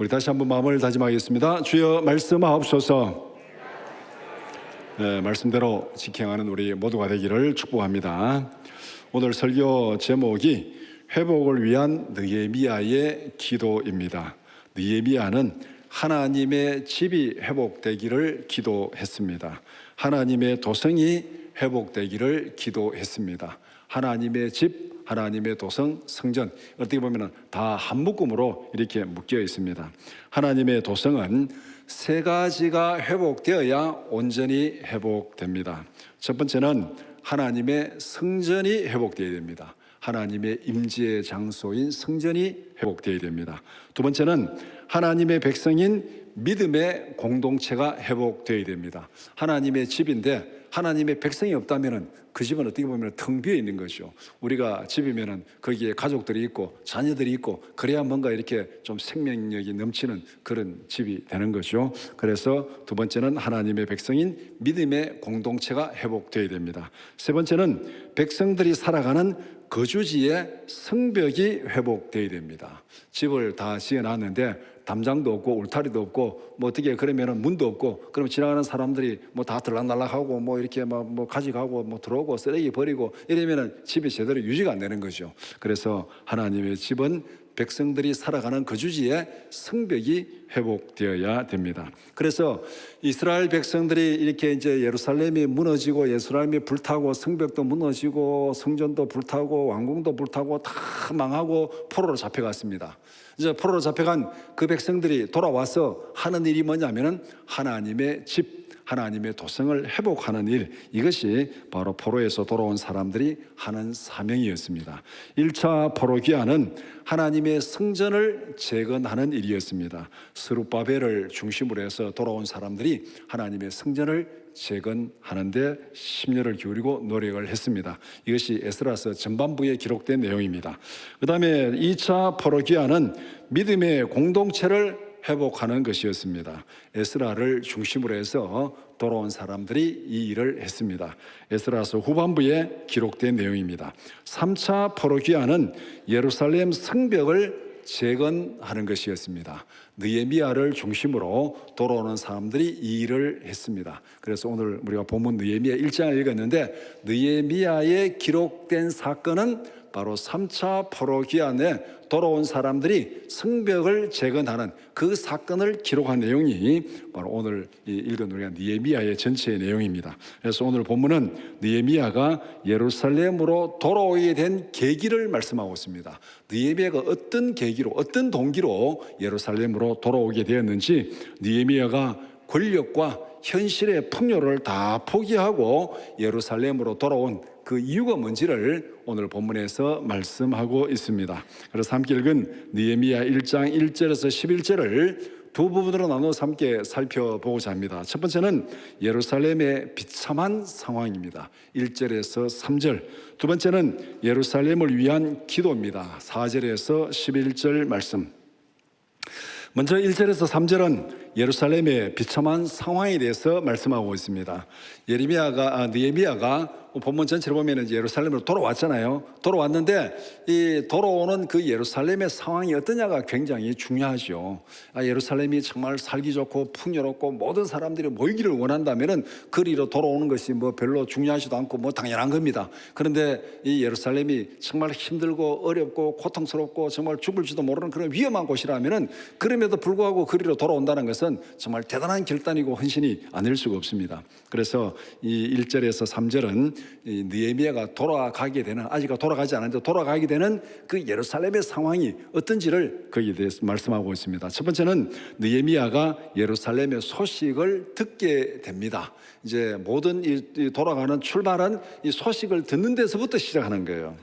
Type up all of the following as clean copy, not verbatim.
우리 다시 한번 마음을 다짐하겠습니다. 주여 말씀하옵소서. 말씀대로 직행하는 우리 모두가 되기를 축복합니다. 오늘 설교 제목이 회복을 위한 느헤미야의 기도입니다. 느헤미야는 하나님의 집이 회복되기를 기도했습니다. 하나님의 도성이 회복되기를 기도했습니다. 하나님의 집, 하나님의 도성, 성전, 어떻게 보면 다 한 묶음으로 이렇게 묶여 있습니다. 하나님의 도성은 세 가지가 회복되어야 온전히 회복됩니다. 첫 번째는 하나님의 성전이 회복되어야 됩니다. 하나님의 임재의 장소인 성전이 회복되어야 됩니다. 두 번째는 하나님의 백성인 믿음의 공동체가 회복되어야 됩니다. 하나님의 집인데 하나님의 백성이 없다면 그 집은 어떻게 보면 텅 비어 있는 거죠. 우리가 집이면 거기에 가족들이 있고 자녀들이 있고 그래야 뭔가 이렇게 좀 생명력이 넘치는 그런 집이 되는 거죠. 그래서 두 번째는 하나님의 백성인 믿음의 공동체가 회복되어야 됩니다. 세 번째는 백성들이 살아가는 거주지의 성벽이 회복되어야 됩니다. 집을 다 지어놨는데 담장도 없고 울타리도 없고 뭐 어떻게 그러면은 문도 없고 그럼 지나가는 사람들이 뭐 다 들락날락하고 뭐 이렇게 뭐 가져가고 뭐 들어오고 쓰레기 버리고 이러면은 집이 제대로 유지가 안 되는 거죠. 그래서 하나님의 집은 백성들이 살아가는 거주지의 성벽이 회복되어야 됩니다. 그래서 이스라엘 백성들이 이렇게 이제 예루살렘이 무너지고 예루살렘이 불타고 성벽도 무너지고 성전도 불타고 왕궁도 불타고 다 망하고 포로로 잡혀갔습니다. 이제 포로로 잡혀간 그 백성들이 돌아와서 하는 일이 뭐냐면은 하나님의 집, 하나님의 도성을 회복하는 일, 이것이 바로 포로에서 돌아온 사람들이 하는 사명이었습니다. 1차 포로 귀환은 하나님의 성전을 재건하는 일이었습니다. 스룹바벨을 중심으로 해서 돌아온 사람들이 하나님의 성전을 재건하는 데 심려를 기울이고 노력을 했습니다. 이것이 에스라서 전반부에 기록된 내용입니다. 그 다음에 2차 포로 귀환은 믿음의 공동체를 회복하는 것이었습니다. 에스라를 중심으로 해서 돌아온 사람들이 이 일을 했습니다. 에스라서 후반부에 기록된 내용입니다. 3차 포로 귀환은 예루살렘 성벽을 재건하는 것이었습니다. 느헤미야를 중심으로 돌아오는 사람들이 이 일을 했습니다. 그래서 오늘 우리가 본문 느헤미야 1장을 읽었는데 느헤미야에 기록된 사건은 바로 3차 포로 귀환에 돌아온 사람들이 성벽을 재건하는 그 사건을 기록한 내용이 바로 오늘 읽은 우리가 느헤미야의 전체의 내용입니다. 그래서 오늘 본문은 느헤미야가 예루살렘으로 돌아오게 된 계기를 말씀하고 있습니다. 느헤미야가 어떤 계기로, 어떤 동기로 예루살렘으로 돌아오게 되었는지, 느헤미야가 권력과 현실의 풍요를 다 포기하고 예루살렘으로 돌아온 그 이유가 뭔지를 오늘 본문에서 말씀하고 있습니다. 그래서 함께 읽은 느헤미야 1장 1절에서 11절을 두 부분으로 나눠서 함께 살펴보고자 합니다. 첫 번째는 예루살렘의 비참한 상황입니다. 1절에서 3절. 두 번째는 예루살렘을 위한 기도입니다. 4절에서 11절 말씀. 먼저 1절에서 3절은 예루살렘의 비참한 상황에 대해서 말씀하고 있습니다. 느헤미야가 본문 전체를 보면 예루살렘으로 돌아왔잖아요. 돌아왔는데 이 돌아오는 그 예루살렘의 상황이 어떠냐가 굉장히 중요하죠. 예루살렘이 정말 살기 좋고 풍요롭고 모든 사람들이 모이기를 원한다면은 그리로 돌아오는 것이 뭐 별로 중요하지도 않고 뭐 당연한 겁니다. 그런데 이 예루살렘이 정말 힘들고 어렵고 고통스럽고 정말 죽을지도 모르는 그런 위험한 곳이라면은 그럼에도 불구하고 그리로 돌아온다는 것은 정말 대단한 결단이고 헌신이 아닐 수가 없습니다. 그래서 이 1절에서 3절은 이 느헤미야가 돌아가게 되는, 아직 돌아가지 않았는데 돌아가게 되는 그 예루살렘의 상황이 어떤지를 거기에 대해서 말씀하고 있습니다. 첫 번째는 느헤미야가 예루살렘의 소식을 듣게 됩니다. 이제 모든 이 돌아가는 출발은 이 소식을 듣는 데서부터 시작하는 거예요.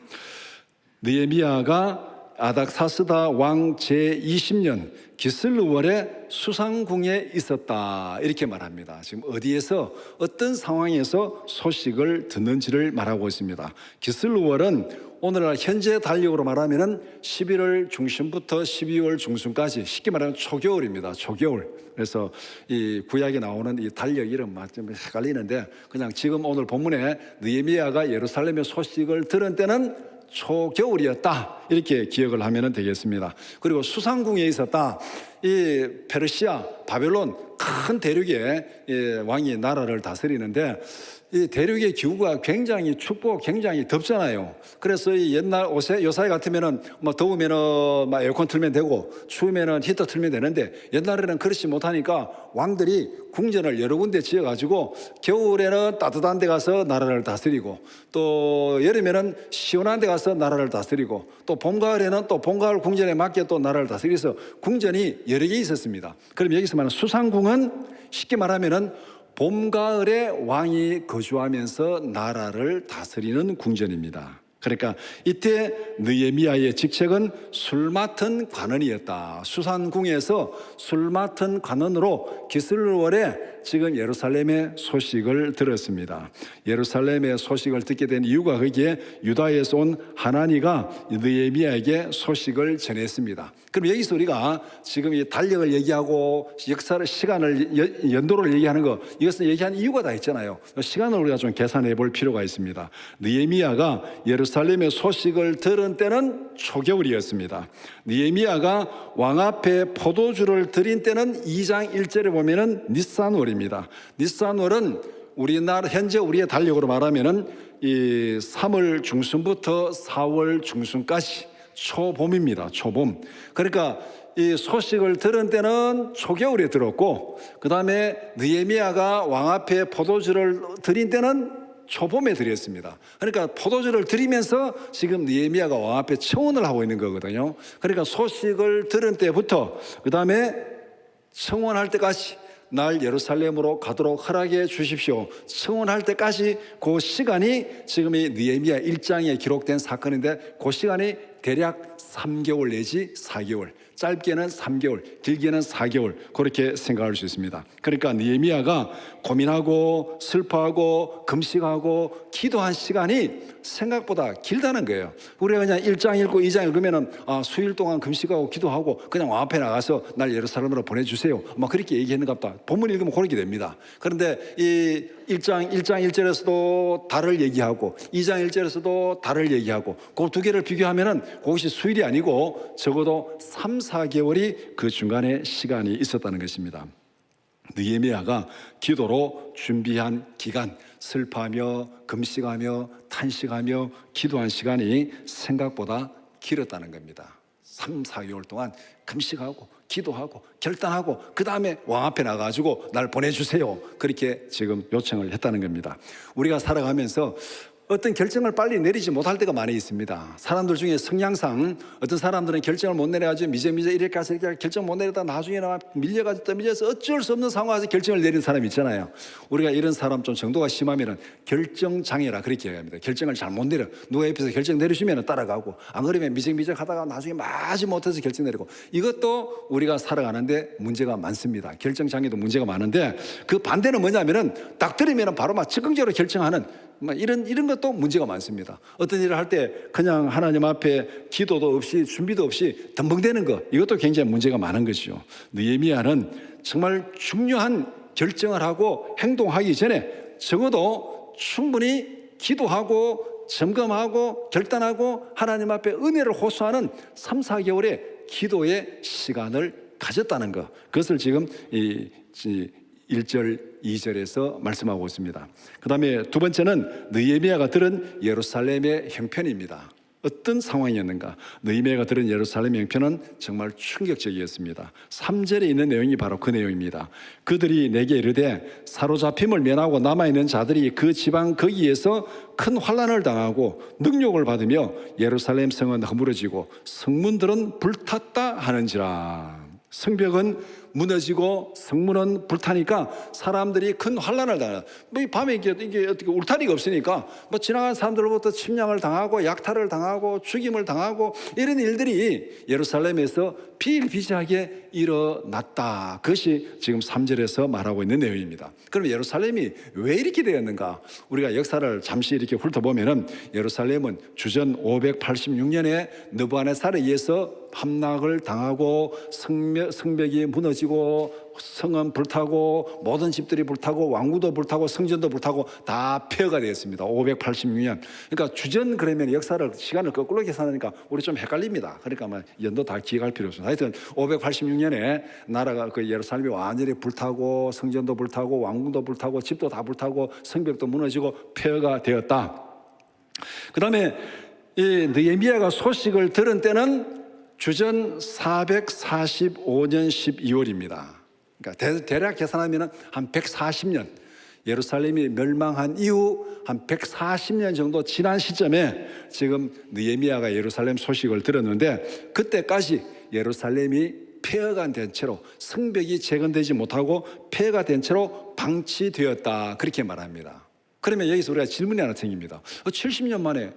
느헤미야가 아닥사스다 왕 제20년 기슬루월의 수상궁에 있었다, 이렇게 말합니다. 지금 어디에서 어떤 상황에서 소식을 듣는지를 말하고 있습니다. 기슬루월은 오늘날 현재 달력으로 말하면 11월 중순부터 12월 중순까지, 쉽게 말하면 초겨울입니다. 초겨울. 그래서 이 구약에 나오는 이 달력 이름 좀 헷갈리는데, 그냥 지금 오늘 본문에 느헤미야가 예루살렘의 소식을 들은 때는 초겨울이었다, 이렇게 기억을 하면 되겠습니다. 그리고 수상궁에 있었다. 이 페르시아, 바벨론 큰 대륙의 왕이 나라를 다스리는데, 이 대륙의 기후가 굉장히 춥고 굉장히 덥잖아요. 그래서 이 옛날 요새 같으면은 뭐 더우면은 막 에어컨 틀면 되고 추우면은 히터 틀면 되는데, 옛날에는 그렇지 못하니까 왕들이 궁전을 여러 군데 지어가지고 겨울에는 따뜻한 데 가서 나라를 다스리고, 또 여름에는 시원한 데 가서 나라를 다스리고, 또 봄 가을에는 또 봄 가을 궁전에 맞게 또 나라를 다스려서 궁전이 여러 개 있었습니다. 그럼 여기서 말하는 수상궁은 쉽게 말하면은 봄, 가을에 왕이 거주하면서 나라를 다스리는 궁전입니다. 그러니까 이때 느헤미야의 직책은 술 맡은 관원이었다. 수산궁에서 술 맡은 관원으로 기슬월에 지금 예루살렘의 소식을 들었습니다. 예루살렘의 소식을 듣게 된 이유가, 거기에 유다에서 온 하나니가 느헤미야에게 소식을 전했습니다. 그럼 여기서 우리가 지금 이 달력을 얘기하고 역사를, 시간을, 연도를 얘기하는 거, 이것을 얘기한 이유가 다 있잖아요. 시간을 우리가 좀 계산해 볼 필요가 있습니다. 느헤미야가 예루살렘의 소식을 들은 때는 초겨울이었습니다. 느헤미야가 왕 앞에 포도주를 드린 때는 2장 1절에 보면은 니산월입니다. 니산월은 우리나라 현재 우리의 달력으로 말하면은 이 3월 중순부터 4월 중순까지 초봄입니다. 초봄. 그러니까 이 소식을 들은 때는 초겨울에 들었고, 그 다음에 느헤미야가 왕 앞에 포도주를 드린 때는 초봄에 드렸습니다. 그러니까 포도주를 드리면서 지금 느헤미야가 왕 앞에 청원을 하고 있는 거거든요. 그러니까 소식을 들은 때부터 그 다음에 청원할 때까지 날 예루살렘으로 가도록 허락해 주십시오, 청원할 때까지 그 시간이 지금 이 느헤미야 1장에 기록된 사건인데, 그 시간이 대략 3개월 내지 4개월, 짧게는 3개월, 길게는 4개월, 그렇게 생각할 수 있습니다. 그러니까 느헤미야가 고민하고 슬퍼하고 금식하고 기도한 시간이 생각보다 길다는 거예요. 우리가 그냥 1장 읽고 2장 읽으면은 수일 동안 금식하고 기도하고 그냥 왕 앞에 나가서 날 예루살렘으로 보내주세요, 막 그렇게 얘기했는가 보다. 본문 읽으면 그렇게 됩니다. 그런데 이 1장 1절에서도 달을 얘기하고 2장 1절에서도 달을 얘기하고, 그 두 개를 비교하면은 그것이 수일이 아니고 적어도 3, 4개월이 그 중간에 시간이 있었다는 것입니다. 느헤미야가 기도로 준비한 기간, 슬퍼하며 금식하며 탄식하며 기도한 시간이 생각보다 길었다는 겁니다. 3, 4개월 동안 금식하고 기도하고 결단하고 그 다음에 왕 앞에 나가가지고 날 보내주세요, 그렇게 지금 요청을 했다는 겁니다. 우리가 살아가면서 어떤 결정을 빨리 내리지 못할 때가 많이 있습니다. 사람들 중에 성향상 어떤 사람들은 결정을 못 내려가지고 미제미제 이렇게 가서 결정 못 내려다 나중에 밀려가지고 또 밀려서 어쩔 수 없는 상황에서 결정을 내리는 사람이 있잖아요. 우리가 이런 사람 좀 정도가 심하면은 결정장애라 그렇게 얘기합니다. 결정을 잘 못 내려. 누가 옆에서 결정 내려주면 따라가고, 안 그러면 미적미적 하다가 나중에 마지 못해서 결정 내리고, 이것도 우리가 살아가는데 문제가 많습니다. 결정장애도 문제가 많은데, 그 반대는 뭐냐면은 딱 들으면 바로 막 즉흥적으로 결정하는 이런 것도 문제가 많습니다. 어떤 일을 할 때 그냥 하나님 앞에 기도도 없이 준비도 없이 덤벙대는 것, 이것도 굉장히 문제가 많은 것이죠. 느헤미야는 정말 중요한 결정을 하고 행동하기 전에 적어도 충분히 기도하고 점검하고 결단하고 하나님 앞에 은혜를 호소하는 3, 4개월의 기도의 시간을 가졌다는 것, 그것을 지금 1절, 2절에서 말씀하고 있습니다. 그 다음에 두 번째는 느헤미야가 들은 예루살렘의 형편입니다. 어떤 상황이었는가? 느헤미야가 들은 예루살렘의 형편은 정말 충격적이었습니다. 3절에 있는 내용이 바로 그 내용입니다. 그들이 내게 이르되 사로잡힘을 면하고 남아있는 자들이 그 지방 거기에서 큰 환난을 당하고 능욕을 받으며 예루살렘 성은 허물어지고 성문들은 불탔다 하는지라. 성벽은 무너지고 성문은 불타니까 사람들이 큰 환난을 당해요. 밤에 이게 어떻게 울타리가 없으니까 지나간 사람들로부터 침략을 당하고 약탈을 당하고 죽임을 당하고 이런 일들이 예루살렘에서 비일비재하게 일어났다. 그것이 지금 3절에서 말하고 있는 내용입니다. 그럼 예루살렘이 왜 이렇게 되었는가? 우리가 역사를 잠시 이렇게 훑어보면은 예루살렘은 주전 586년에 느부갓네살에 의해서 함락을 당하고 성벽이 무너지고 무너지고 성은 불타고 모든 집들이 불타고 왕궁도 불타고 성전도 불타고 다 폐허가 되었습니다. 586년. 그러니까 주전 그러면 역사를 시간을 거꾸로 계산하니까 우리 좀 헷갈립니다. 그러니까 뭐 연도 다 기억할 필요 없습니다. 하여튼 586년에 나라가 그 예루살렘이 완전히 불타고 성전도 불타고 왕궁도 불타고 집도 다 불타고 성벽도 무너지고 폐허가 되었다. 그다음에 이 느헤미야가 소식을 들은 때는 주전 445년 12월입니다. 그러니까 대략 계산하면 한 140년, 예루살렘이 멸망한 이후 한 140년 정도 지난 시점에 지금 느헤미야가 예루살렘 소식을 들었는데, 그때까지 예루살렘이 폐허가 된 채로, 성벽이 재건되지 못하고 폐허가 된 채로 방치되었다, 그렇게 말합니다. 그러면 여기서 우리가 질문이 하나 생깁니다. 70년 만에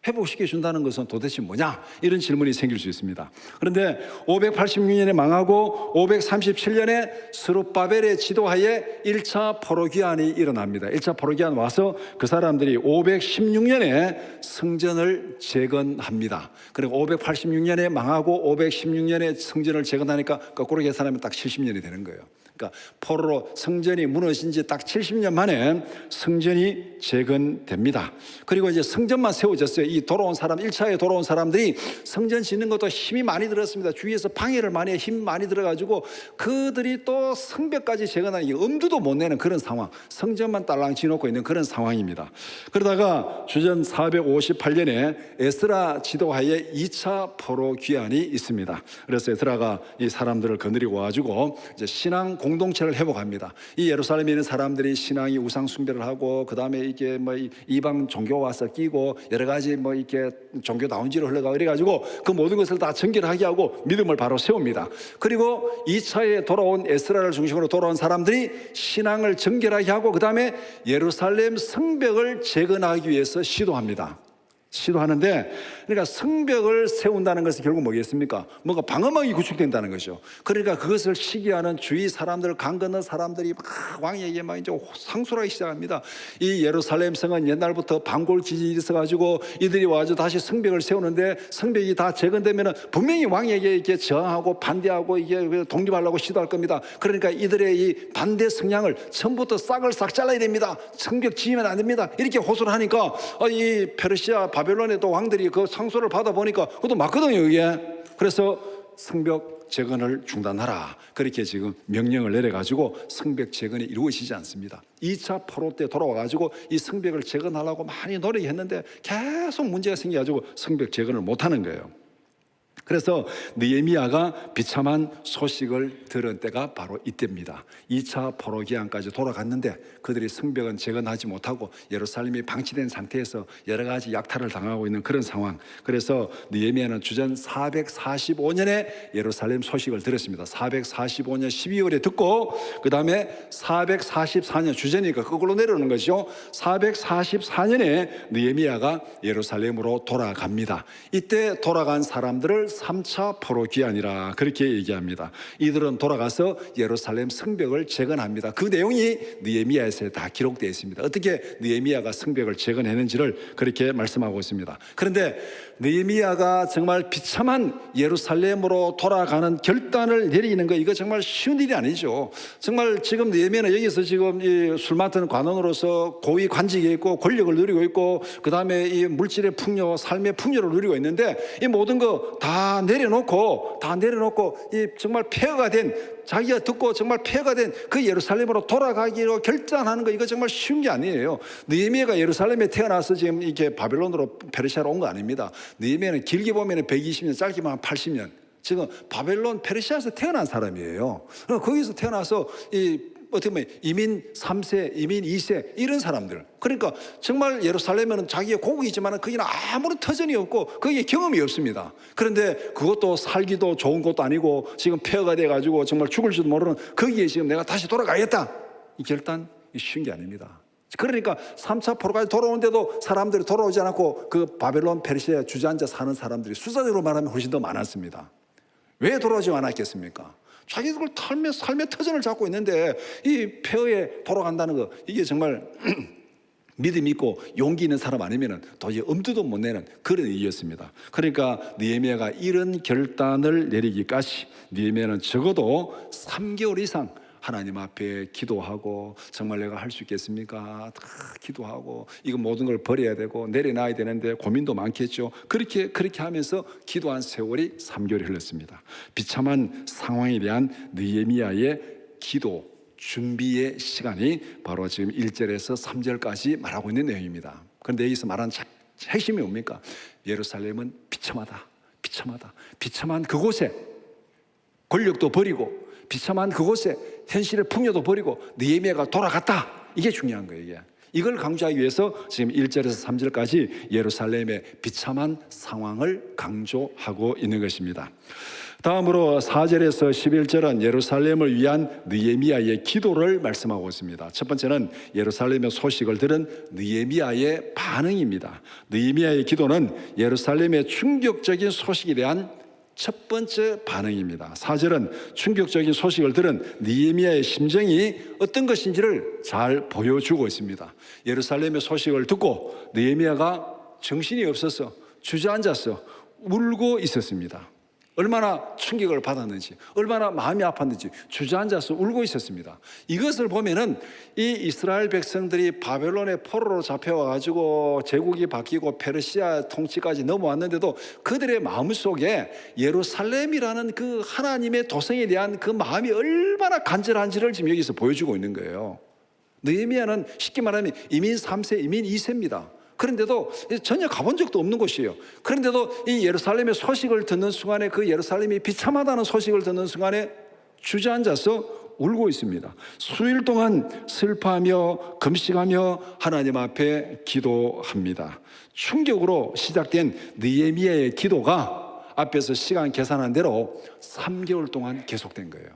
회복시켜 준다는 것은 도대체 뭐냐? 이런 질문이 생길 수 있습니다. 그런데 586년에 망하고 537년에 스룹바벨의 지도하에 1차 포로기환이 일어납니다. 1차 포로기환 와서 그 사람들이 516년에 성전을 재건합니다. 그리고 586년에 망하고 516년에 성전을 재건하니까 거꾸로 계산하면 딱 70년이 되는 거예요. 그러니까 포로로 성전이 무너진 지 딱 70년 만에 성전이 재건됩니다. 그리고 이제 성전만 세워졌어요. 이 돌아온 사람, 1차에 돌아온 사람들이 성전 짓는 것도 힘이 많이 들었습니다. 주위에서 방해를 많이 해, 힘 많이 들어가지고 그들이 또 성벽까지 재건하는 엄두도 못 내는 그런 상황, 성전만 딸랑 지놓고 있는 그런 상황입니다. 그러다가 주전 458년에 에스라 지도하에 2차 포로 귀환이 있습니다. 그래서 에스라가 이 사람들을 거느리고 와가지고 이제 신앙 공동체를 회복합니다. 이 예루살렘에 있는 사람들이 신앙이 우상 숭배를 하고, 그 다음에 이게 뭐 이방 종교 와서 끼고 여러 가지 뭐 이렇게 종교 다운지로 흘러가고 이래가지고 그 모든 것을 다 정결하게 하고 믿음을 바로 세웁니다. 그리고 2차에 돌아온 에스라를 중심으로 돌아온 사람들이 신앙을 정결하게 하고 그 다음에 예루살렘 성벽을 재건하기 위해서 시도하는데, 그러니까 성벽을 세운다는 것은 결국 뭐겠습니까? 뭔가 방어막이 구축된다는 거죠. 그러니까 그것을 시기하는 주위 사람들, 강 건너 사람들이 막 왕에게 막 이제 상소하기 시작합니다. 이 예루살렘 성은 옛날부터 반골 지진이 있어가지고 이들이 와서 다시 성벽을 세우는데 성벽이 다 재건되면은 분명히 왕에게 이렇게 저항하고 반대하고 이게 독립하려고 시도할 겁니다. 그러니까 이들의 이 반대 성향을 처음부터 싹을 싹 잘라야 됩니다. 성벽 지으면 안 됩니다. 이렇게 호소를 하니까 이 페르시아 바벨론의 또 왕들이 그 상소를 받아보니까 그것도 맞거든요, 이게. 그래서 성벽 재건을 중단하라, 그렇게 지금 명령을 내려가지고 성벽 재건이 이루어지지 않습니다. 2차 포로 때 돌아와가지고 이 성벽을 재건하려고 많이 노력했는데 계속 문제가 생겨가지고 성벽 재건을 못하는 거예요. 그래서 느헤미야가 비참한 소식을 들은 때가 바로 이때입니다. 2차 포로기환까지 돌아갔는데 그들이 성벽은 재건하지 못하고 예루살렘이 방치된 상태에서 여러 가지 약탈을 당하고 있는 그런 상황. 그래서 느헤미야는 주전 445년에 예루살렘 소식을 들었습니다. 445년 12월에 듣고 그 다음에 444년, 주전이니까 그걸로 내려오는 것이죠. 444년에 느헤미야가 예루살렘으로 돌아갑니다. 이때 돌아간 사람들을 3차 포로기환이라 그렇게 얘기합니다. 이들은 돌아가서 예루살렘 성벽을 재건합니다. 그 내용이 느헤미야에서 다 기록되어 있습니다. 어떻게 느헤미야가 성벽을 재건했는지를 그렇게 말씀하고 있습니다. 그런데 느헤미야가 정말 비참한 예루살렘으로 돌아가는 결단을 내리는 거, 이거 정말 쉬운 일이 아니죠. 정말 지금 느헤미야는 여기서 지금 이 술 맡은 관원으로서 고위 관직에 있고 권력을 누리고 있고 그 다음에 이 물질의 풍요, 삶의 풍요를 누리고 있는데 이 모든 거 다 내려놓고 이 정말 폐허가 된, 자기가 듣고 정말 폐허가 된 그 예루살렘으로 돌아가기로 결단하는 거, 이거 정말 쉬운 게 아니에요. 느헤미야가 예루살렘에 태어나서 지금 이렇게 바벨론으로 페르시아로 온 거 아닙니다. 느헤미야는 길게 보면 120년, 짧게 보면 80년, 지금 바벨론 페르시아에서 태어난 사람이에요. 거기서 태어나서 어떻게 보면 이민 3세, 이민 2세 이런 사람들. 그러니까 정말 예루살렘은 자기의 고국이지만 거기는 아무런 터전이 없고 거기에 경험이 없습니다. 그런데 그것도 살기도 좋은 것도 아니고 지금 폐허가 돼가지고 정말 죽을 줄도 모르는 거기에 지금 내가 다시 돌아가야겠다, 이 결단 쉬운 게 아닙니다. 그러니까 3차 포로까지 돌아오는데도 사람들이 돌아오지 않았고 그 바벨론 페르시아 주저앉아 사는 사람들이 숫자적으로 말하면 훨씬 더 많았습니다. 왜 돌아오지 않았겠습니까? 자기들 삶의 터전을 잡고 있는데 이 폐허에 돌아간다는 거, 이게 정말 믿음 있고 용기 있는 사람 아니면 도저히 엄두도 못 내는 그런 일이었습니다. 그러니까 느헤미야가 이런 결단을 내리기까지 느헤미야는 적어도 3개월 이상 하나님 앞에 기도하고, 정말 내가 할 수 있겠습니까? 다 기도하고, 이거 모든 걸 버려야 되고 내려놔야 되는데 고민도 많겠죠. 그렇게 하면서 기도한 세월이 3개월이 흘렀습니다. 비참한 상황에 대한 느헤미야의 기도 준비의 시간이 바로 지금 1절에서 3절까지 말하고 있는 내용입니다. 그런데 여기서 말하는 핵심이 뭡니까? 예루살렘은 비참하다. 비참한 그곳에 권력도 버리고, 비참한 그곳에 현실의 풍요도 버리고 느헤미야가 돌아갔다. 이게 중요한 거예요. 이걸 강조하기 위해서 지금 1절에서 3절까지 예루살렘의 비참한 상황을 강조하고 있는 것입니다. 다음으로 4절에서 11절은 예루살렘을 위한 느헤미야의 기도를 말씀하고 있습니다. 첫 번째는 예루살렘의 소식을 들은 느헤미야의 반응입니다. 느헤미야의 기도는 예루살렘의 충격적인 소식에 대한 첫 번째 반응입니다. 4절은 충격적인 소식을 들은 느헤미야의 심정이 어떤 것인지를 잘 보여주고 있습니다. 예루살렘의 소식을 듣고 느헤미야가 정신이 없어서 주저앉아서 울고 있었습니다. 얼마나 충격을 받았는지, 얼마나 마음이 아팠는지 주저앉아서 울고 있었습니다. 이것을 보면은 이 이스라엘 백성들이 바벨론의 포로로 잡혀와가지고 제국이 바뀌고 페르시아 통치까지 넘어왔는데도 그들의 마음속에 예루살렘이라는 그 하나님의 도성에 대한 그 마음이 얼마나 간절한지를 지금 여기서 보여주고 있는 거예요. 느헤미야는 쉽게 말하면 이민 3세, 이민 2세입니다. 그런데도 전혀 가본 적도 없는 곳이에요. 그런데도 이 예루살렘의 소식을 듣는 순간에, 그 예루살렘이 비참하다는 소식을 듣는 순간에 주저앉아서 울고 있습니다. 수일 동안 슬퍼하며 금식하며 하나님 앞에 기도합니다. 충격으로 시작된 느헤미야의 기도가 앞에서 시간 계산한 대로 3개월 동안 계속된 거예요.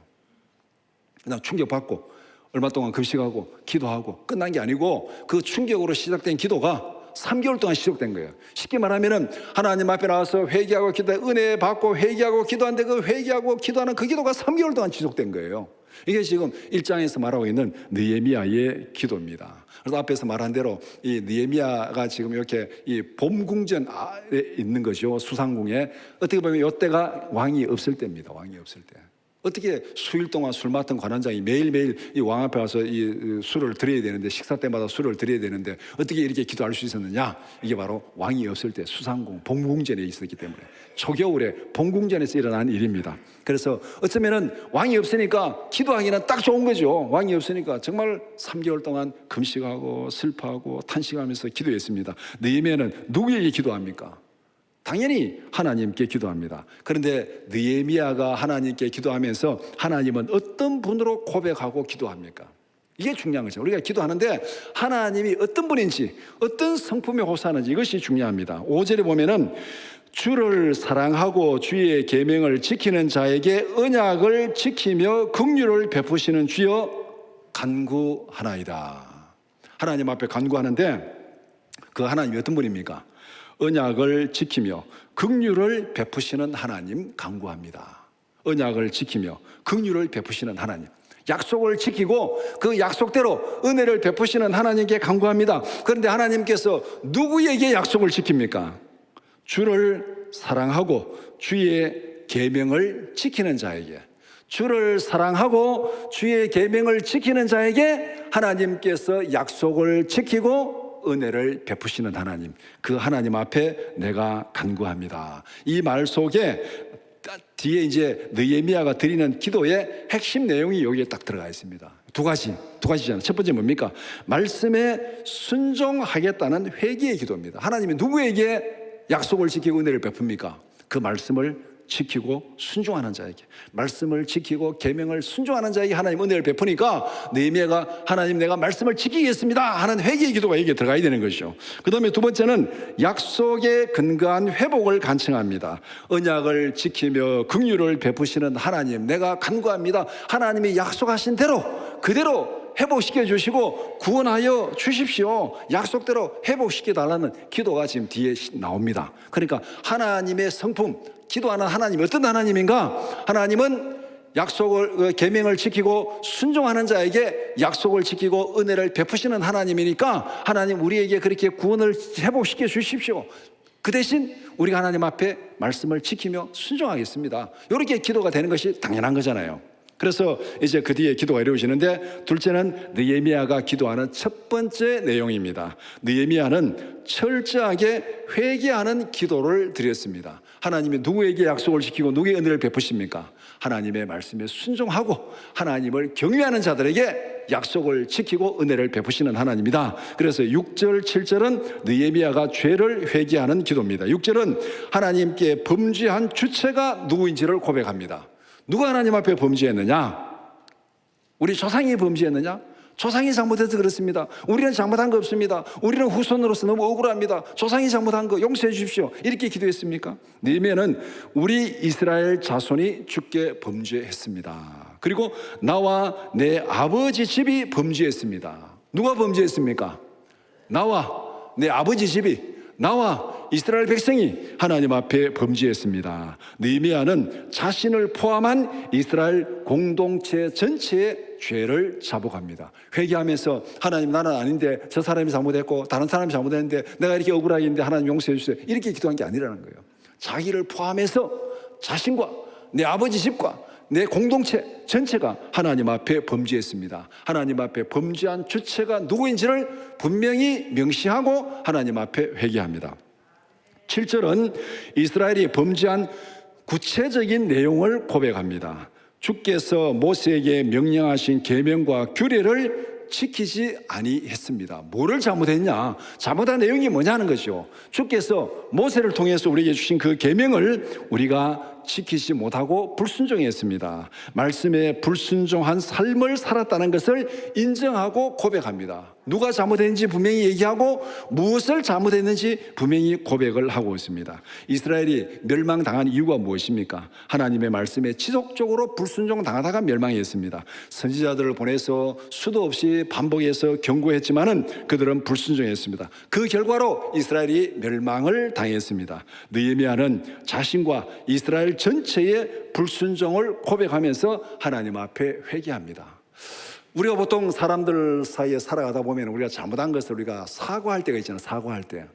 그냥 충격받고 얼마 동안 금식하고 기도하고 끝난 게 아니고, 그 충격으로 시작된 기도가 3개월 동안 지속된 거예요. 쉽게 말하면 하나님 앞에 나와서 회개하고 기도해, 은혜 받고 회개하고 기도하는데 그 회개하고 기도하는 그 기도가 3개월 동안 지속된 거예요. 이게 지금 1장에서 말하고 있는 느헤미야의 기도입니다. 그래서 앞에서 말한 대로 이 느헤미야가 지금 이렇게 이 봄궁전 아래 있는 거죠. 수상궁에. 어떻게 보면 이때가 왕이 없을 때입니다. 왕이 없을 때. 어떻게 수일 동안 술 맡은 관원장이 매일매일 이 왕 앞에 와서 이 술을 드려야 되는데, 식사 때마다 술을 드려야 되는데 어떻게 이렇게 기도할 수 있었느냐? 이게 바로 왕이 없을 때 수상궁, 봄궁전에 있었기 때문에, 초겨울에 봄궁전에서 일어난 일입니다. 그래서 어쩌면은 왕이 없으니까 기도하기는 딱 좋은 거죠. 왕이 없으니까 정말 3개월 동안 금식하고 슬퍼하고 탄식하면서 기도했습니다. 느헤미야는 누구에게 기도합니까? 당연히 하나님께 기도합니다. 그런데 느헤미야가 하나님께 기도하면서 하나님은 어떤 분으로 고백하고 기도합니까? 이게 중요한 거죠. 우리가 기도하는데 하나님이 어떤 분인지, 어떤 성품에 호소하는지, 이것이 중요합니다. 5절에 보면은 주를 사랑하고 주의 계명을 지키는 자에게 언약을 지키며 긍휼을 베푸시는 주여 간구하나이다. 하나님 앞에 간구하는데 그 하나님이 어떤 분입니까? 언약을 지키며 긍휼을 베푸시는 하나님 간구합니다. 언약을 지키며 긍휼을 베푸시는 하나님, 약속을 지키고 그 약속대로 은혜를 베푸시는 하나님께 간구합니다. 그런데 하나님께서 누구에게 약속을 지킵니까? 주를 사랑하고 주의 계명을 지키는 자에게, 주를 사랑하고 주의 계명을 지키는 자에게 하나님께서 약속을 지키고 은혜를 베푸시는 하나님, 그 하나님 앞에 내가 간구합니다. 이 말 속에 뒤에 이제 느헤미야가 드리는 기도의 핵심 내용이 여기에 딱 들어가 있습니다. 두 가지잖아요. 첫 번째 뭡니까? 말씀에 순종하겠다는 회개의 기도입니다. 하나님이 누구에게 약속을 지키고 은혜를 베풉니까? 그 말씀을 지키고 순종하는 자에게, 말씀을 지키고 계명을 순종하는 자에게 하나님 은혜를 베푸니까 느헤미야가 하나님 내가 말씀을 지키겠습니다 하는 회개의 기도가 여기에 들어가야 되는 것이죠. 그 다음에 두 번째는 약속에 근거한 회복을 간청합니다. 언약을 지키며 긍휼을 베푸시는 하나님, 내가 간구합니다. 하나님이 약속하신 대로 그대로 회복시켜 주시고 구원하여 주십시오. 약속대로 회복시켜 달라는 기도가 지금 뒤에 나옵니다. 그러니까 하나님의 성품, 기도하는 하나님이 어떤 하나님인가? 하나님은 약속을 계명을 지키고 순종하는 자에게 약속을 지키고 은혜를 베푸시는 하나님이니까 하나님 우리에게 그렇게 구원을 회복시켜 주십시오. 그 대신 우리가 하나님 앞에 말씀을 지키며 순종하겠습니다. 이렇게 기도가 되는 것이 당연한 거잖아요. 그래서 이제 그 뒤에 기도가 이루어지는데, 둘째는 느헤미야가 기도하는 첫 번째 내용입니다. 느헤미야는 철저하게 회개하는 기도를 드렸습니다. 하나님이 누구에게 약속을 지키고 누구의 은혜를 베푸십니까? 하나님의 말씀에 순종하고 하나님을 경외하는 자들에게 약속을 지키고 은혜를 베푸시는 하나님이다. 그래서 6절, 7절은 느헤미야가 죄를 회개하는 기도입니다. 6절은 하나님께 범죄한 주체가 누구인지를 고백합니다. 누가 하나님 앞에 범죄했느냐? 우리 조상이 범죄했느냐? 조상이 잘못해서 그렇습니다. 우리는 잘못한 거 없습니다. 우리는 후손으로서 너무 억울합니다. 조상이 잘못한 거 용서해 주십시오. 이렇게 기도했습니까? 느헤미야는 우리 이스라엘 자손이 주께 범죄했습니다. 그리고 나와 내 아버지 집이 범죄했습니다. 누가 범죄했습니까? 나와 내 아버지 집이, 나와 이스라엘 백성이 하나님 앞에 범죄했습니다. 느헤미야는 자신을 포함한 이스라엘 공동체 전체의 죄를 자복합니다. 회개하면서 하나님, 나는 아닌데 저 사람이 잘못했고 다른 사람이 잘못했는데 내가 이렇게 억울하게 있는데 하나님 용서해 주세요. 이렇게 기도한 게 아니라는 거예요. 자기를 포함해서 자신과 내 아버지 집과 내 공동체 전체가 하나님 앞에 범죄했습니다. 하나님 앞에 범죄한 주체가 누구인지를 분명히 명시하고 하나님 앞에 회개합니다. 7절은 이스라엘이 범죄한 구체적인 내용을 고백합니다. 주께서 모세에게 명령하신 계명과 규례를 지키지 아니했습니다. 뭐를 잘못했냐? 잘못한 내용이 뭐냐는 것이죠. 주께서 모세를 통해서 우리에게 주신 그 계명을 우리가 지키지 못하고 불순종했습니다. 말씀에 불순종한 삶을 살았다는 것을 인정하고 고백합니다. 누가 잘못했는지 분명히 얘기하고 무엇을 잘못했는지 분명히 고백을 하고 있습니다. 이스라엘이 멸망당한 이유가 무엇입니까? 하나님의 말씀에 지속적으로 불순종당하다가 멸망했습니다. 선지자들을 보내서 수도 없이 반복해서 경고했지만은 그들은 불순종했습니다. 그 결과로 이스라엘이 멸망을 당했습니다. 느헤미야는 자신과 이스라엘 전체의 불순종을 고백하면서 하나님 앞에 회개합니다. 우리가 보통 사람들 사이에 살아가다 보면 우리가 잘못한 것을 우리가 사과할 때가 있잖아요. 사과할 때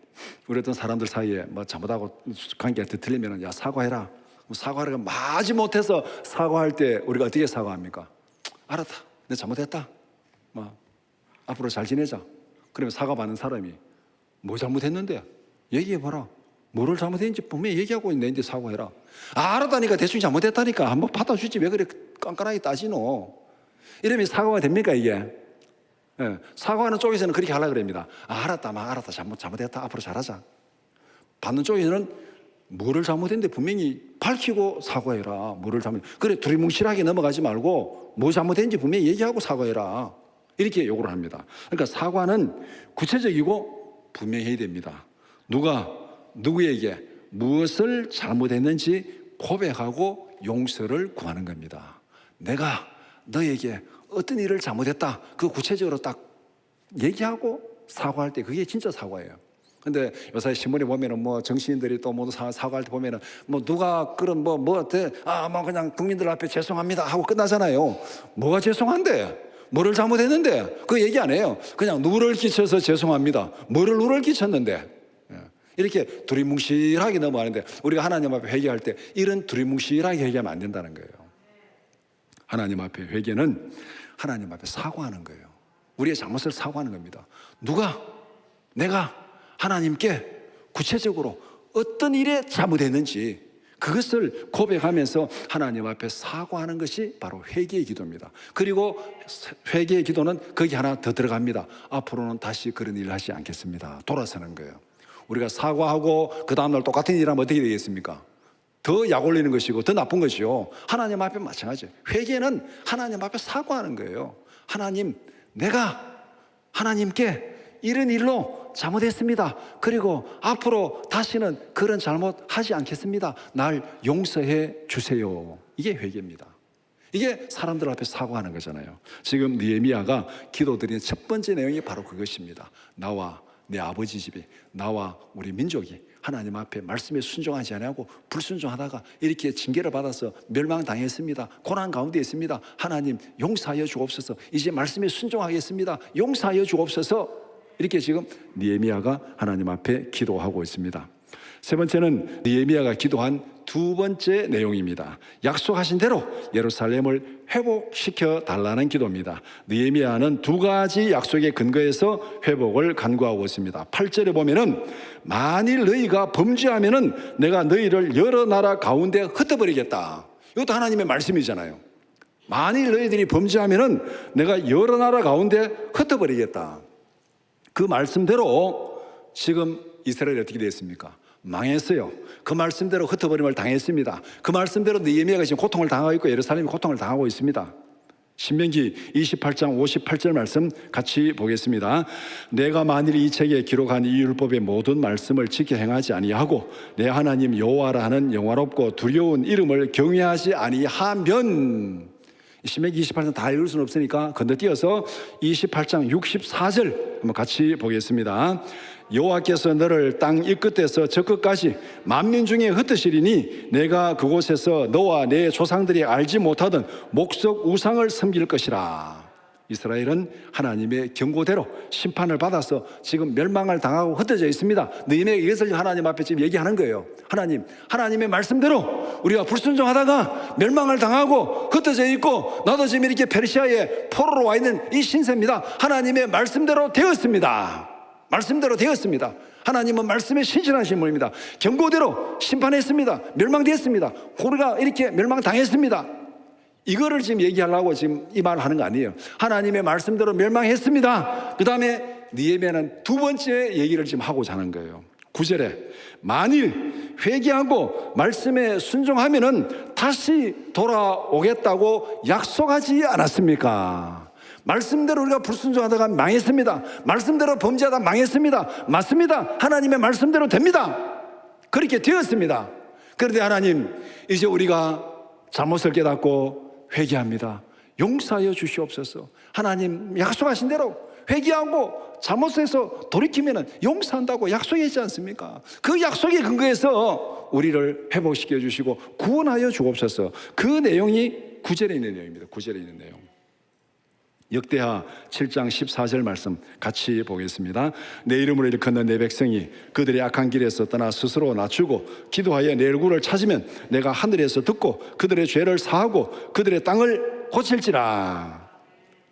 우리 어떤 사람들 사이에 뭐 잘못하고 관계가 틀리면 야 사과해라. 사과를 마지 못해서 사과할 때 우리가 어떻게 사과합니까? 알았다, 내가 잘못했다, 뭐 앞으로 잘 지내자. 그러면 사과받는 사람이 뭐 잘못했는데 얘기해봐라. 뭐를 잘못했는지 분명히 얘기하고 있는데 사과해라. 알았다니까, 대충 잘못했다니까 한번 받아주지 왜 그래 깐깐하게 따지노. 이러면 사과가 됩니까 이게? 예, 사과하는 쪽에서는 그렇게 하려고 그럽니다. 알았다, 막 알았다, 잘못했다, 앞으로 잘하자. 받는 쪽에서는 뭐를 잘못했는데 분명히 밝히고 사과해라. 뭐를 잘못, 그래 두리뭉실하게 넘어가지 말고 뭐 잘못했는지 분명히 얘기하고 사과해라. 이렇게 요구를 합니다. 그러니까 사과는 구체적이고 분명히 해야 됩니다. 누가 누구에게 무엇을 잘못했는지 고백하고 용서를 구하는 겁니다. 내가 너에게 어떤 일을 잘못했다, 그 구체적으로 딱 얘기하고 사과할 때 그게 진짜 사과예요. 근데 요새 신문에 보면은 뭐 정치인들이 또 모두 사과할 때 보면은 뭐 누가 그런 뭐 어때, 뭐 그냥 국민들 앞에 죄송합니다 하고 끝나잖아요. 뭐가 죄송한데? 뭐를 잘못했는데? 그 얘기 안 해요. 그냥 누를 끼쳐서 죄송합니다. 누를 끼쳤는데? 이렇게 두리뭉실하게 넘어가는데 우리가 하나님 앞에 회개할 때 이런 두리뭉실하게 회개하면 안 된다는 거예요. 하나님 앞에 회개는 하나님 앞에 사과하는 거예요. 우리의 잘못을 사과하는 겁니다. 내가 하나님께 구체적으로 어떤 일에 잘못했는지 그것을 고백하면서 하나님 앞에 사과하는 것이 바로 회개의 기도입니다. 그리고 회개의 기도는 거기 하나 더 들어갑니다. 앞으로는 다시 그런 일을 하지 않겠습니다. 돌아서는 거예요. 우리가 사과하고 그 다음날 똑같은 일 하면 어떻게 되겠습니까? 더 약 올리는 것이고 더 나쁜 것이요. 하나님 앞에 마찬가지예요. 회개는 하나님 앞에 사과하는 거예요. 하나님, 내가 하나님께 이런 일로 잘못했습니다. 그리고 앞으로 다시는 그런 잘못하지 않겠습니다. 날 용서해 주세요. 이게 회개입니다. 이게 사람들 앞에 사과하는 거잖아요. 지금 느헤미야가 기도드린 첫 번째 내용이 바로 그것입니다. 나와 내 아버지 집이, 나와 우리 민족이 하나님 앞에 말씀에 순종하지 아니하고 불순종하다가 이렇게 징계를 받아서 멸망당했습니다. 고난 가운데 있습니다. 하나님 용서하여 주옵소서. 이제 말씀에 순종하겠습니다. 용서하여 주옵소서. 이렇게 지금 느헤미야가 하나님 앞에 기도하고 있습니다. 세 번째는 느헤미야가 기도한 두 번째 내용입니다. 약속하신 대로 예루살렘을 회복시켜 달라는 기도입니다. 느헤미야는 두 가지 약속에 근거해서 회복을 간구하고 있습니다. 8절에 보면은 만일 너희가 범죄하면은 내가 너희를 여러 나라 가운데 흩어버리겠다. 이것도 하나님의 말씀이잖아요. 만일 너희들이 범죄하면은 내가 여러 나라 가운데 흩어버리겠다. 그 말씀대로 지금 이스라엘이 어떻게 되었습니까? 망했어요. 그 말씀대로 흩어버림을 당했습니다. 그 말씀대로 느헤미야가 지금 고통을 당하고 있고 예루살렘이 고통을 당하고 있습니다. 신명기 28장 58절 말씀 같이 보겠습니다. 내가 만일 이 책에 기록한 이 율법의 모든 말씀을 지켜 행하지 아니하고 내 하나님 여호와라 하는 영화롭고 두려운 이름을 경외하지 아니하면, 신명기 28장 다 읽을 수는 없으니까 건너뛰어서 28장 64절 한번 같이 보겠습니다. 여호와께서 너를 땅 이 끝에서 저 끝까지 만민 중에 흩으시리니 내가 그곳에서 너와 내 조상들이 알지 못하던 목석 우상을 섬길 것이라. 이스라엘은 하나님의 경고대로 심판을 받아서 지금 멸망을 당하고 흩어져 있습니다. 너희는 이것을 하나님 앞에 지금 얘기하는 거예요. 하나님의 말씀대로 우리가 불순종하다가 멸망을 당하고 흩어져 있고, 나도 지금 이렇게 페르시아의 포로로 와 있는 이 신세입니다. 하나님의 말씀대로 되었습니다. 말씀대로 되었습니다. 하나님은 말씀에 신실하신 분입니다. 경고대로 심판했습니다. 멸망됐습니다. 우리가 이렇게 멸망당했습니다. 이거를 지금 얘기하려고 지금 이 말을 하는 거 아니에요. 하나님의 말씀대로 멸망했습니다. 그 다음에 느헤미야는 두 번째 얘기를 지금 하고자 하는 거예요. 9절에 만일 회개하고 말씀에 순종하면은 다시 돌아오겠다고 약속하지 않았습니까? 말씀대로 우리가 불순종하다가 망했습니다. 말씀대로 범죄하다 망했습니다. 맞습니다. 하나님의 말씀대로 됩니다. 그렇게 되었습니다. 그런데 하나님, 이제 우리가 잘못을 깨닫고 회개합니다. 용서하여 주시옵소서. 하나님 약속하신 대로 회개하고 잘못해서 돌이키면 용서한다고 약속했지 않습니까? 그 약속에 근거해서 우리를 회복시켜 주시고 구원하여 주옵소서. 그 내용이 9절에 있는 내용입니다. 9절에 있는 내용. 역대하 7장 14절 말씀 같이 보겠습니다. 내 이름으로 일컫는 내 백성이 그들의 악한 길에서 떠나 스스로 낮추고 기도하여 내 얼굴을 찾으면 내가 하늘에서 듣고 그들의 죄를 사하고 그들의 땅을 고칠지라.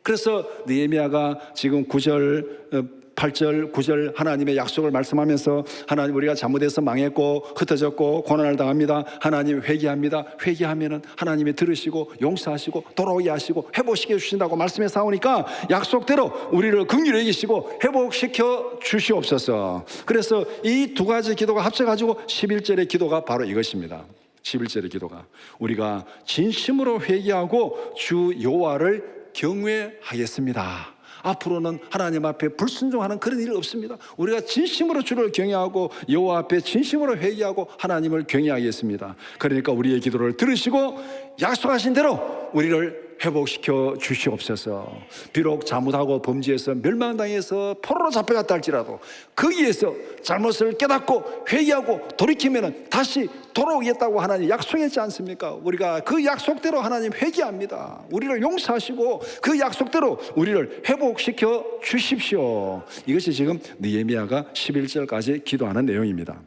그래서 느헤미야가 지금 9절 8절 9절 하나님의 약속을 말씀하면서, 하나님 우리가 잘못해서 망했고 흩어졌고 고난을 당합니다. 하나님 회개합니다. 회개하면은 하나님이 들으시고 용서하시고 돌아오게 하시고 회복시켜 주신다고 말씀해 싸우니까 약속대로 우리를 긍휼히 여기시고 회복시켜 주시옵소서. 그래서 이 두 가지 기도가 합쳐가지고 11절의 기도가 바로 이것입니다. 11절의 기도가 우리가 진심으로 회개하고 주 여호와를 경외하겠습니다. 앞으로는 하나님 앞에 불순종하는 그런 일 없습니다. 우리가 진심으로 주를 경외하고 여호와 앞에 진심으로 회개하고 하나님을 경외하겠습니다. 그러니까 우리의 기도를 들으시고 약속하신 대로 우리를 회복시켜 주시옵소서. 비록 잘못하고 범죄해서 멸망당해서 포로로 잡혀갔다 할지라도 거기에서 잘못을 깨닫고 회개하고 돌이키면 다시 돌아오겠다고 하나님 약속했지 않습니까? 우리가 그 약속대로 하나님 회개합니다. 우리를 용서하시고 그 약속대로 우리를 회복시켜 주십시오. 이것이 지금 느헤미야가 11절까지 기도하는 내용입니다.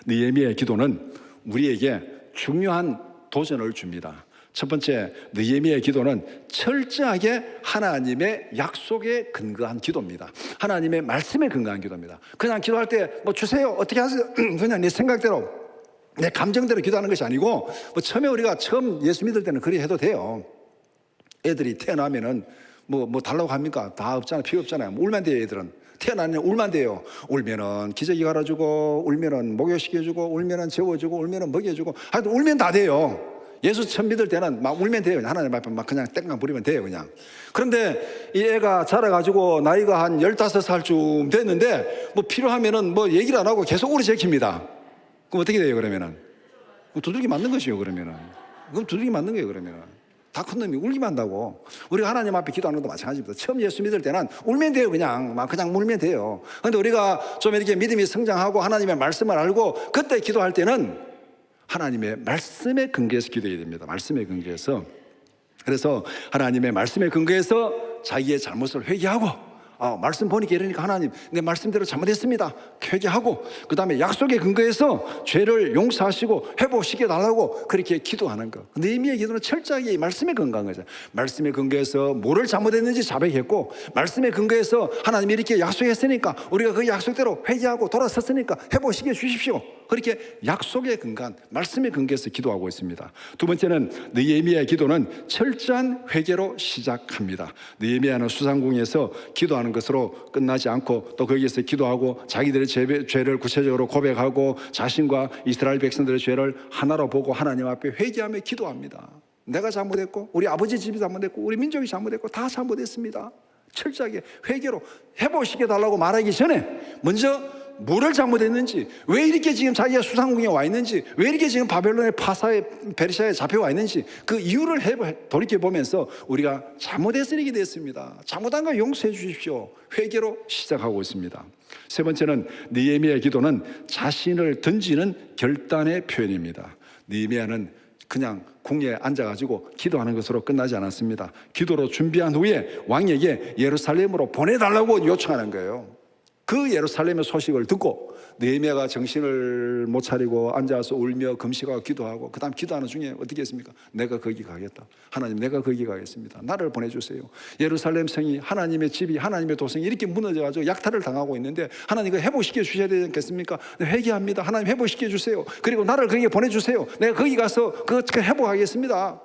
느헤미야의 기도는 우리에게 중요한 도전을 줍니다. 첫 번째, 느헤미야의 기도는 철저하게 하나님의 약속에 근거한 기도입니다. 하나님의 말씀에 근거한 기도입니다. 그냥 기도할 때 뭐 주세요, 어떻게 하세요, 그냥 내 생각대로 내 감정대로 기도하는 것이 아니고, 뭐 처음에 우리가 처음 예수 믿을 때는 그리 해도 돼요. 애들이 태어나면은 뭐 달라고 합니까? 다 없잖아요. 필요 없잖아요. 울면 돼요. 애들은 태어나면 울면 돼요. 울면은 기저귀 갈아주고, 울면은 목욕시켜주고, 울면은 재워주고, 울면은 먹여주고, 하여튼 울면 다 돼요. 예수 처음 믿을 때는 막 울면 돼요. 하나님 앞에 막 그냥 땡깡 부리면 돼요, 그냥. 그런데 이 애가 자라가지고 나이가 한 15살쯤 됐는데 뭐 필요하면은 뭐 얘기를 안 하고 계속 우리 제킵니다. 그럼 어떻게 돼요, 그러면은? 두들기 맞는 것이요, 그러면은. 그럼 두들기 맞는 거예요, 그러면은. 다 큰 놈이 울기만 한다고. 우리가 하나님 앞에 기도하는 것도 마찬가지입니다. 처음 예수 믿을 때는 울면 돼요. 그냥 울면 돼요. 그런데 우리가 좀 이렇게 믿음이 성장하고 하나님의 말씀을 알고 그때 기도할 때는 하나님의 말씀에 근거해서 기도해야 됩니다. 말씀에 근거해서. 그래서 하나님의 말씀에 근거해서 자기의 잘못을 회개하고, 말씀 보니까 이러니까 하나님 내 말씀대로 잘못했습니다, 회개하고, 그 다음에 약속에 근거해서 죄를 용서하시고 회복시켜 달라고 그렇게 기도하는 거. 느헤미야의 기도는 철저하게 말씀에 근거한 거죠. 말씀에 근거해서 뭐를 잘못했는지 자백했고, 말씀에 근거해서 하나님이 이렇게 약속했으니까 우리가 그 약속대로 회개하고 돌아섰으니까 회복시켜 주십시오, 그렇게 약속에 근거한 말씀에 근거해서 기도하고 있습니다. 두 번째는 느헤미야의 기도는 철저한 회개로 시작합니다. 느헤미야는 수상궁에서 기도하는 것으로 끝나지 않고 또 거기에서 기도하고 자기들의 죄를 구체적으로 고백하고 자신과 이스라엘 백성들의 죄를 하나로 보고 하나님 앞에 회개하며 기도합니다. 내가 잘못했고 우리 아버지 집이 잘못했고 우리 민족이 잘못했고 다 잘못했습니다. 철저하게 회개로 회복시켜 달라고 말하기 전에 먼저 뭐를 잘못했는지, 왜 이렇게 지금 자기가 수상궁에 와 있는지, 왜 이렇게 지금 바벨론의 파사에 베르시아에 잡혀와 있는지 그 이유를 돌이켜보면서 우리가 잘못해서 이렇게 됐습니다, 잘못한 거 용서해 주십시오, 회개로 시작하고 있습니다. 세 번째는 느헤미야의 기도는 자신을 던지는 결단의 표현입니다. 느헤미야는 그냥 궁에 앉아가지고 기도하는 것으로 끝나지 않았습니다. 기도로 준비한 후에 왕에게 예루살렘으로 보내달라고 요청하는 거예요. 그 예루살렘의 소식을 듣고 느헤미야가 정신을 못 차리고 앉아서 울며 금식하고 기도하고, 그 다음 기도하는 중에 어떻게 했습니까? 내가 거기 가겠다, 하나님 내가 거기 가겠습니다, 나를 보내주세요. 예루살렘 성이, 하나님의 집이, 하나님의 도성이 이렇게 무너져가지고 약탈을 당하고 있는데 하나님 그 회복시켜 주셔야 되지 않겠습니까? 회개합니다, 하나님 회복시켜 주세요, 그리고 나를 거기에 보내주세요, 내가 거기 가서 그거 회복하겠습니다.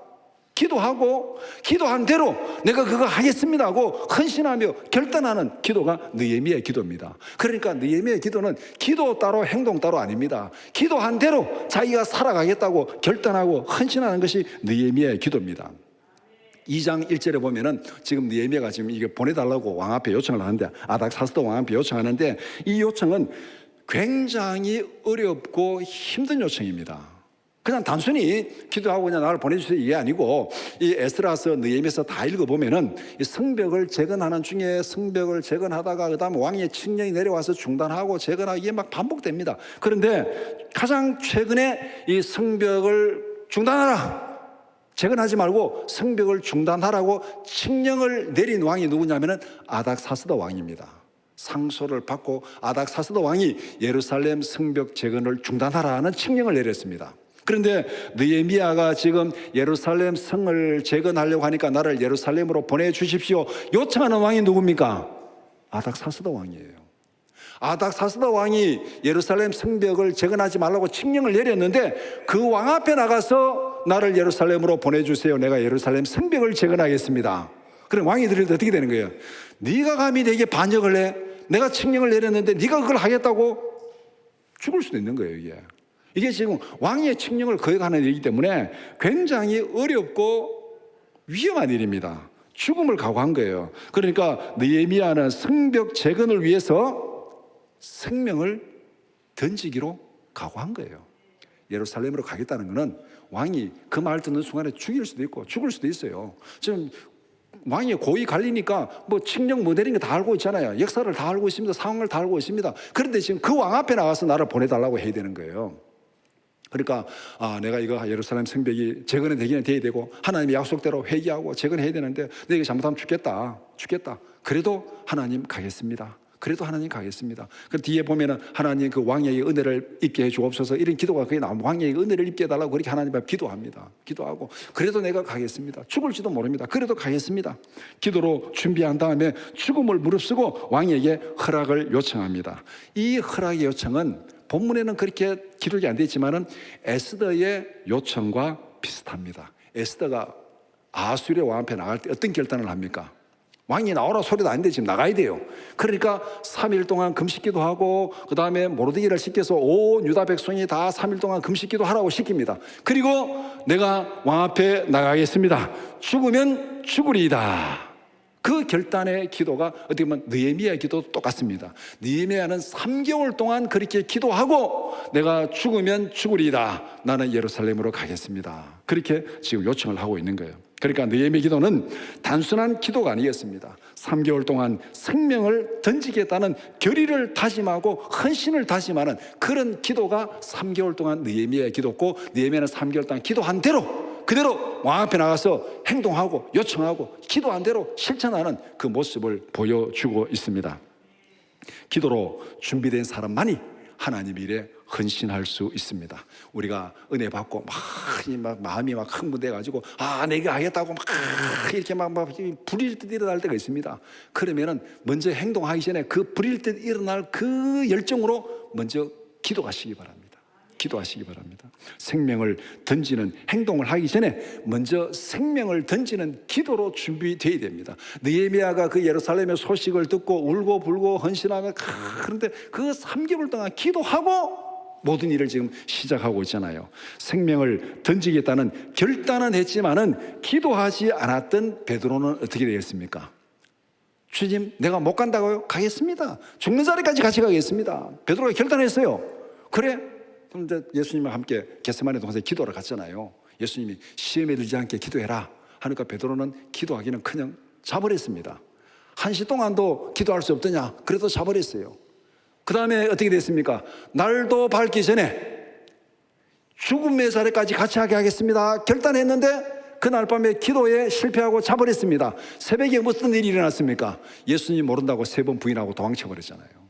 기도하고 기도한 대로 내가 그거 하겠습니다 하고 헌신하며 결단하는 기도가 느헤미야의 기도입니다. 그러니까 느헤미야의 기도는 기도 따로 행동 따로 아닙니다. 기도한 대로 자기가 살아가겠다고 결단하고 헌신하는 것이 느헤미야의 기도입니다. 2장 1절에 보면은 지금 느헤미야가 지금 이게 보내달라고 왕 앞에 요청을 하는데, 아닥사스도 왕 앞에 요청하는데, 이 요청은 굉장히 어렵고 힘든 요청입니다. 그냥 단순히 기도하고 그냥 나를 보내주세요 이게 아니고, 이 에스라서 느헤미야서 다 읽어보면은 이 성벽을 재건하는 중에 성벽을 재건하다가 그 다음에 왕의 칙령이 내려와서 중단하고 재건하고 이게 막 반복됩니다. 그런데 가장 최근에 이 성벽을 중단하라, 재건하지 말고 성벽을 중단하라고 칙령을 내린 왕이 누구냐면은 아닥사스다 왕입니다. 상소를 받고 아닥사스다 왕이 예루살렘 성벽 재건을 중단하라는 칙령을 내렸습니다. 그런데 느헤미야가 지금 예루살렘 성을 재건하려고 하니까 나를 예루살렘으로 보내주십시오 요청하는 왕이 누굽니까? 아닥사스다 왕이에요. 아닥사스다 왕이 예루살렘 성벽을 재건하지 말라고 칙령을 내렸는데 그 왕 앞에 나가서 나를 예루살렘으로 보내주세요, 내가 예루살렘 성벽을 재건하겠습니다. 그럼 왕이 들을 때 어떻게 되는 거예요? 네가 감히 내게 반역을 해? 내가 칙령을 내렸는데 네가 그걸 하겠다고? 죽을 수도 있는 거예요. 이게 지금 왕의 칙령을 거역하는 일이기 때문에 굉장히 어렵고 위험한 일입니다. 죽음을 각오한 거예요. 그러니까 느헤미야는 성벽 재건을 위해서 생명을 던지기로 각오한 거예요. 예루살렘으로 가겠다는 것은 왕이 그 말 듣는 순간에 죽일 수도 있고 죽을 수도 있어요. 지금 왕이 고위 갈리니까 뭐 칙령 뭐 내린 거 다 알고 있잖아요. 역사를 다 알고 있습니다. 상황을 다 알고 있습니다. 그런데 지금 그 왕 앞에 나가서 나를 보내달라고 해야 되는 거예요. 그러니까 내가 이거 예루살렘 성벽이 재건이 되기는 돼야 되고 하나님의 약속대로 회개하고 재건해야 되는데 내가 잘못하면 죽겠다. 그래도 하나님 가겠습니다. 그 뒤에 보면은 하나님 그 왕의 은혜를 입게 해 주옵소서, 이런 기도가 거기 나오면 왕의 은혜를 입게 해달라고 그렇게 하나님 앞에 기도합니다. 기도하고 그래도 내가 가겠습니다. 죽을지도 모릅니다. 그래도 가겠습니다. 기도로 준비한 다음에 죽음을 무릅쓰고 왕에게 허락을 요청합니다. 이 허락의 요청은 본문에는 그렇게 기록이 안 되어 있지만은 에스더의 요청과 비슷합니다. 에스더가 아수르의 왕 앞에 나갈 때 어떤 결단을 합니까? 왕이 나오라 소리도 아닌데 지금 나가야 돼요. 그러니까 3일 동안 금식기도 하고 그 다음에 모르드게를 시켜서 온 유다 백성이 다 3일 동안 금식기도 하라고 시킵니다. 그리고 내가 왕 앞에 나가겠습니다. 죽으면 죽으리이다. 그 결단의 기도가 어떻게 보면 느헤미야의 기도도 똑같습니다. 느헤미야는 3개월 동안 그렇게 기도하고 내가 죽으면 죽으리이다, 나는 예루살렘으로 가겠습니다, 그렇게 지금 요청을 하고 있는 거예요. 그러니까 느헤미야 기도는 단순한 기도가 아니었습니다. 3개월 동안 생명을 던지겠다는 결의를 다짐하고 헌신을 다짐하는 그런 기도가 3개월 동안 느헤미야의 기도였고, 느헤미야는 3개월 동안 기도한 대로 그대로 왕 앞에 나가서 행동하고 요청하고 기도한 대로 실천하는 그 모습을 보여주고 있습니다. 기도로 준비된 사람만이 하나님 일에 헌신할 수 있습니다. 우리가 은혜 받고 막 마음이 막 흥분돼가지고 내가 하겠다고 막 이렇게 막 불일 듯 일어날 때가 있습니다. 그러면은 먼저 행동하기 전에 그 불일 듯 일어날 그 열정으로 먼저 기도하시기 바랍니다. 기도하시기 바랍니다. 생명을 던지는 행동을 하기 전에 먼저 생명을 던지는 기도로 준비되어야 됩니다. 느헤미야가 그 예루살렘의 소식을 듣고 울고 불고 헌신하며 그런데 그 3개월 동안 기도하고 모든 일을 지금 시작하고 있잖아요. 생명을 던지겠다는 결단은 했지만은 기도하지 않았던 베드로는 어떻게 되겠습니까? 주님, 내가 못 간다고요? 가겠습니다. 죽는 자리까지 같이 가겠습니다. 베드로가 결단했어요. 그래? 그럼 이제 예수님과 함께 겟세마네 동산에 기도를 갔잖아요. 예수님이 시험에 들지 않게 기도해라 하니까 베드로는 기도하기는 그냥 자버렸습니다. 1시 동안도 기도할 수 없더냐? 그래도 자버렸어요. 그 다음에 어떻게 됐습니까? 날도 밝기 전에 죽음의 자리까지 같이 하게 하겠습니다 결단했는데 그날 밤에 기도에 실패하고 자버렸습니다. 새벽에 무슨 일이 일어났습니까? 예수님 모른다고 3번 부인하고 도망쳐 버렸잖아요.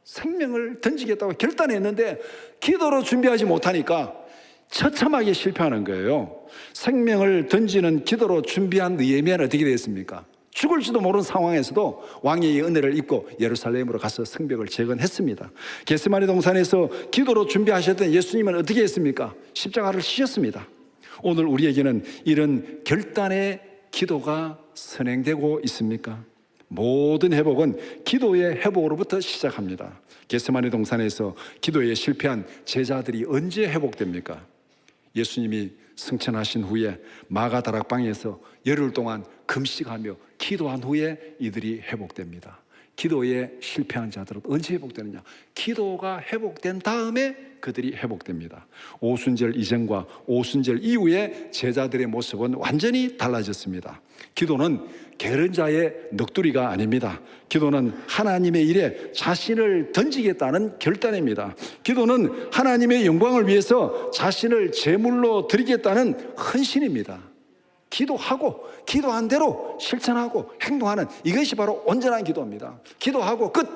생명을 던지겠다고 결단했는데 기도로 준비하지 못하니까 처참하게 실패하는 거예요. 생명을 던지는 기도로 준비한 느헤미야는 어떻게 됐습니까? 죽을지도 모르는 상황에서도 왕의 은혜를 입고 예루살렘으로 가서 성벽을 재건했습니다. 겟세마네 동산에서 기도로 준비하셨던 예수님은 어떻게 했습니까? 십자가를 지셨습니다. 오늘 우리에게는 이런 결단의 기도가 선행되고 있습니까? 모든 회복은 기도의 회복으로부터 시작합니다. 겟세마네 동산에서 기도에 실패한 제자들이 언제 회복됩니까? 예수님이 승천하신 후에 마가다락방에서 열흘 동안 금식하며 기도한 후에 이들이 회복됩니다. 기도에 실패한 자들은 언제 회복되느냐? 기도가 회복된 다음에 그들이 회복됩니다. 오순절 이전과 오순절 이후에 제자들의 모습은 완전히 달라졌습니다. 기도는 게으른 넋두리가 아닙니다. 기도는 하나님의 일에 자신을 던지겠다는 결단입니다. 기도는 하나님의 영광을 위해서 자신을 제물로 드리겠다는 헌신입니다. 기도하고 기도한 대로 실천하고 행동하는 이것이 바로 온전한 기도입니다. 기도하고 끝!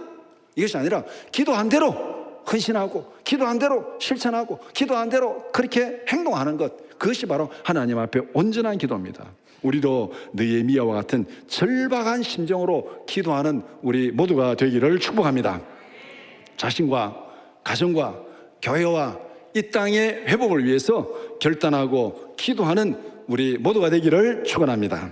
이것이 아니라 기도한 대로 헌신하고 기도한 대로 실천하고 기도한 대로 그렇게 행동하는 것, 그것이 바로 하나님 앞에 온전한 기도입니다. 우리도 느헤미야와 같은 절박한 심정으로 기도하는 우리 모두가 되기를 축복합니다. 자신과 가정과 교회와 이 땅의 회복을 위해서 결단하고 기도하는 우리 모두가 되기를 축원합니다.